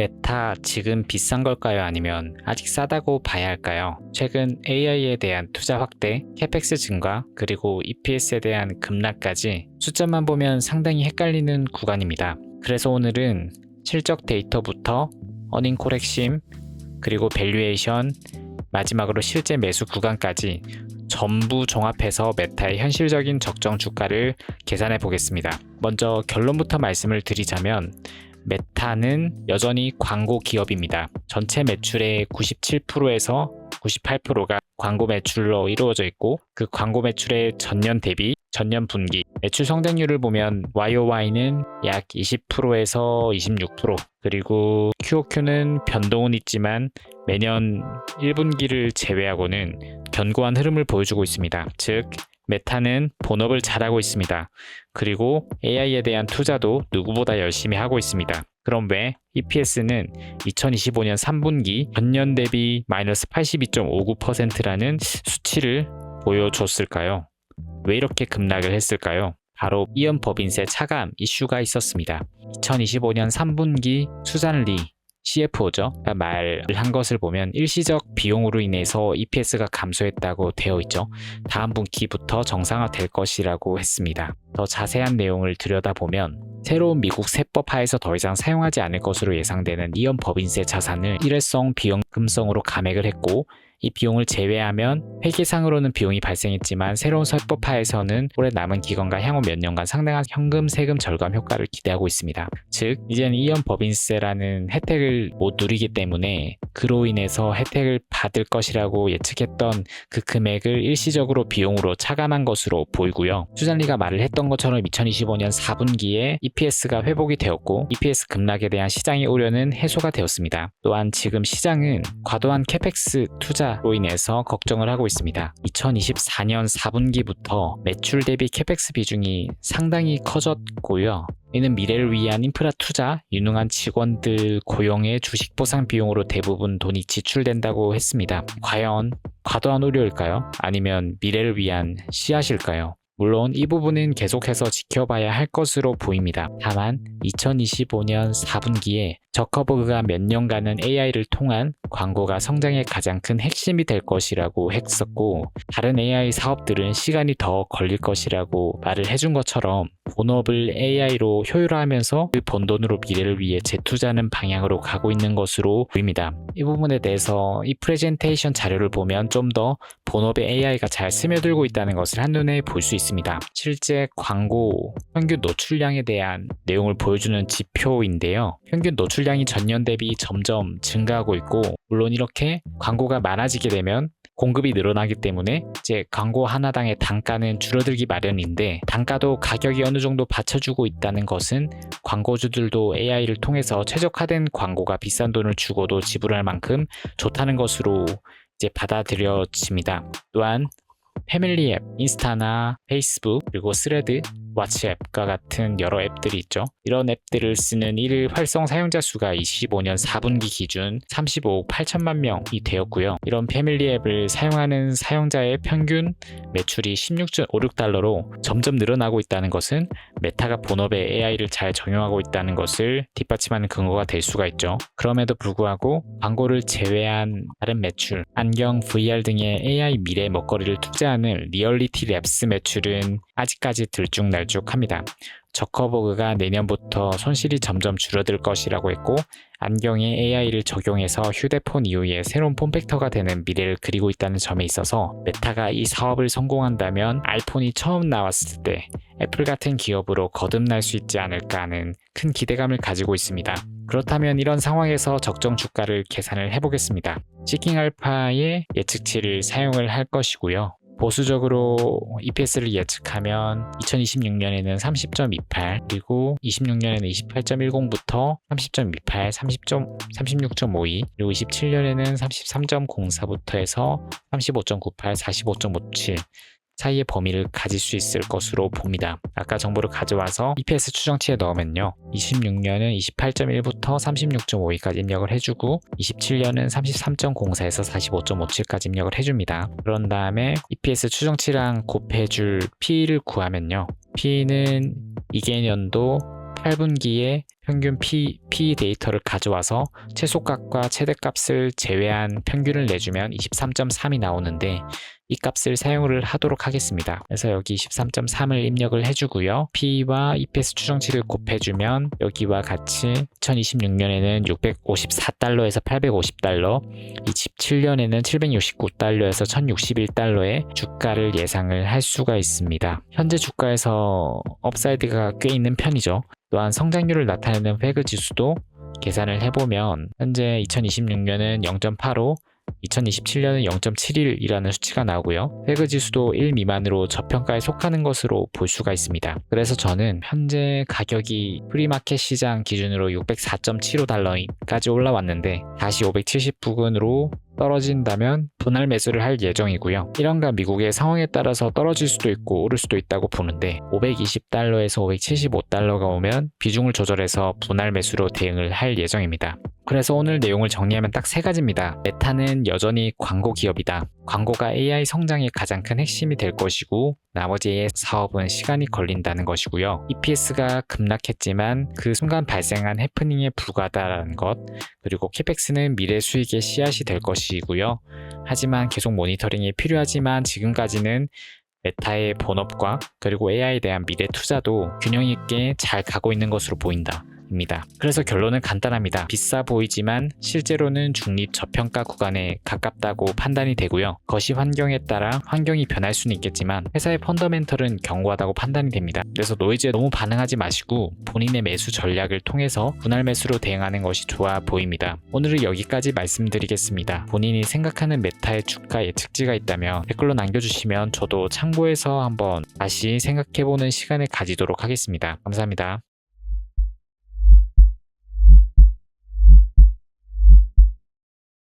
메타 지금 비싼 걸까요? 아니면 아직 싸다고 봐야 할까요? 최근 AI에 대한 투자 확대, 캐펙스 증가, 그리고 EPS에 대한 급락까지 숫자만 보면 상당히 헷갈리는 구간입니다. 그래서 오늘은 실적 데이터부터 어닝콜 핵심, 그리고 밸류에이션, 마지막으로 실제 매수 구간까지 전부 종합해서 메타의 현실적인 적정 주가를 계산해 보겠습니다. 먼저 결론부터 말씀을 드리자면 메타는 여전히 광고 기업입니다. 전체 매출의 97%에서 98%가 광고 매출로 이루어져 있고, 그 광고 매출의 전년 대비, 전년 분기 매출 성장률을 보면 YOY는 약 20%에서 26%, 그리고 QOQ는 변동은 있지만 매년 1분기를 제외하고는 견고한 흐름을 보여주고 있습니다. 즉 메타는 본업을 잘하고 있습니다. 그리고 AI에 대한 투자도 누구보다 열심히 하고 있습니다. 그럼 왜 EPS는 2025년 3분기 전년 대비 마이너스 82.59%라는 수치를 보여줬을까요? 왜 이렇게 급락을 했을까요? 바로 이연 법인세 차감 이슈가 있었습니다. 2025년 3분기 수잔 리 CFO죠. 말을 한 것을 보면 일시적 비용으로 인해서 EPS가 감소했다고 되어 있죠. 다음 분기부터 정상화될 것이라고 했습니다. 더 자세한 내용을 들여다보면 새로운 미국 세법 하에서 더 이상 사용하지 않을 것으로 예상되는 이연 법인세 자산을 일회성 비용금성으로 감액을 했고, 이 비용을 제외하면 회계상으로는 비용이 발생했지만 새로운 세법 하에서는 올해 남은 기간과 향후 몇 년간 상당한 현금 세금 절감 효과를 기대하고 있습니다. 즉 이제는 이연 법인세라는 혜택을 못 누리기 때문에 그로 인해서 혜택을 받을 것이라고 예측했던 그 금액을 일시적으로 비용으로 차감한 것으로 보이고요. 수잔리가 말을 했던 것처럼 2025년 4분기에 EPS가 회복이 되었고 EPS 급락에 대한 시장의 우려는 해소가 되었습니다. 또한 지금 시장은 과도한 캐펙스 투자로 인해서 걱정을 하고 있습니다. 2024년 4분기부터 매출 대비 캐펙스 비중이 상당히 커졌고요. 이는 미래를 위한 인프라 투자, 유능한 직원들 고용의 주식 보상 비용으로 대부분 돈이 지출된다고 했습니다. 과연 과도한 우려일까요? 아니면 미래를 위한 씨앗일까요? 물론 이 부분은 계속해서 지켜봐야 할 것으로 보입니다. 다만 2025년 4분기에 저커버그가 몇 년간은 AI를 통한 광고가 성장의 가장 큰 핵심이 될 것이라고 했었고, 다른 AI 사업들은 시간이 더 걸릴 것이라고 말을 해준 것처럼 본업을 AI로 효율화하면서 그 번 돈으로 미래를 위해 재투자하는 방향으로 가고 있는 것으로 보입니다. 이 부분에 대해서 이 프레젠테이션 자료를 보면 좀 더 본업에 AI가 잘 스며들고 있다는 것을 한눈에 볼 수 있습니다. 실제 광고 평균 노출량에 대한 내용을 보여주는 지표인데요. 평균 노출량이 전년 대비 점점 증가하고 있고, 물론 이렇게 광고가 많아지게 되면 공급이 늘어나기 때문에 이제 광고 하나당의 단가는 줄어들기 마련인데, 단가도 가격이 어느 정도 받쳐주고 있다는 것은 광고주들도 AI를 통해서 최적화된 광고가 비싼 돈을 주고도 지불할 만큼 좋다는 것으로 이제 받아들여집니다. 또한 패밀리 앱, 인스타나 페이스북, 그리고 스레드, 왓츠앱과 같은 여러 앱들이 있죠. 이런 앱들을 쓰는 일일 활성 사용자 수가 25년 4분기 기준 35억 8천만 명이 되었고요. 이런 패밀리 앱을 사용하는 사용자의 평균 매출이 16.56달러로 점점 늘어나고 있다는 것은 메타가 본업에 AI를 잘 적용하고 있다는 것을 뒷받침하는 근거가 될 수가 있죠. 그럼에도 불구하고 광고를 제외한 다른 매출, 안경, VR 등의 AI 미래 먹거리를 투자하는 리얼리티 랩스 매출은 아직까지 들쭉날쭉합니다. 저커버그가 내년부터 손실이 점점 줄어들 것이라고 했고, 안경에 AI를 적용해서 휴대폰 이후에 새로운 폼팩터가 되는 미래를 그리고 있다는 점에 있어서 메타가 이 사업을 성공한다면 아이폰이 처음 나왔을 때 애플 같은 기업으로 거듭날 수 있지 않을까 하는 큰 기대감을 가지고 있습니다. 그렇다면 이런 상황에서 적정 주가를 계산을 해보겠습니다. 시킹알파의 예측치를 사용을 할 것이고요. 보수적으로 EPS를 예측하면 2026년에는 30.28, 그리고 26년에는 28.10부터 30.28, 36.52, 그리고 27년에는 33.04부터 해서 35.98, 45.57 사이의 범위를 가질 수 있을 것으로 봅니다. 아까 정보를 가져와서 EPS 추정치에 넣으면요, 26년은 28.1부터 36.52까지 입력을 해주고 27년은 33.04에서 45.57까지 입력을 해줍니다. 그런 다음에 EPS 추정치랑 곱해줄 P를 구하면요, P는 이개년도 8분기에 평균 PE 데이터를 가져와서 최소값과 최대값을 제외한 평균을 내주면 23.3이 나오는데 이 값을 사용을 하도록 하겠습니다. 그래서 여기 23.3을 입력을 해주고요. P와 EPS 추정치를 곱해주면 여기와 같이 2026년에는 654달러에서 850달러, 27년에는 769달러에서 1061달러의 주가를 예상을 할 수가 있습니다. 현재 주가에서 업사이드가 꽤 있는 편이죠. 또한 성장률을 나타내는 패그 지수도 계산을 해보면 현재 2026년은 0.85, 2027년은 0.71이라는 수치가 나오고요. 패그 지수도 1 미만으로 저평가에 속하는 것으로 볼 수가 있습니다. 그래서 저는 현재 가격이 프리마켓 시장 기준으로 604.75달러까지 올라왔는데 다시 570 부근으로 떨어진다면 분할 매수를 할 예정이고요. 이란과 미국의 상황에 따라서 떨어질 수도 있고 오를 수도 있다고 보는데 520달러에서 575달러가 오면 비중을 조절해서 분할 매수로 대응을 할 예정입니다. 그래서 오늘 내용을 정리하면 딱 3가지입니다. 메타는 여전히 광고 기업이다. 광고가 AI 성장의 가장 큰 핵심이 될 것이고 나머지의 사업은 시간이 걸린다는 것이고요. EPS가 급락했지만 그 순간 발생한 해프닝에 불과하다는 것, 그리고 캐펙스는 미래 수익의 씨앗이 될 것이고요. 하지만 계속 모니터링이 필요하지만 지금까지는 메타의 본업과 그리고 AI에 대한 미래 투자도 균형 있게 잘 가고 있는 것으로 보인다. 입니다. 그래서 결론은 간단합니다. 비싸 보이지만 실제로는 중립 저평가 구간에 가깝다고 판단이 되고요. 거시 환경에 따라 환경이 변할 수는 있겠지만 회사의 펀더멘털은 견고하다고 판단이 됩니다. 그래서 노이즈에 너무 반응하지 마시고 본인의 매수 전략을 통해서 분할 매수로 대응하는 것이 좋아 보입니다. 오늘은 여기까지 말씀드리겠습니다. 본인이 생각하는 메타의 주가 예측지가 있다면 댓글로 남겨주시면 저도 참고해서 한번 다시 생각해보는 시간을 가지도록 하겠습니다. 감사합니다.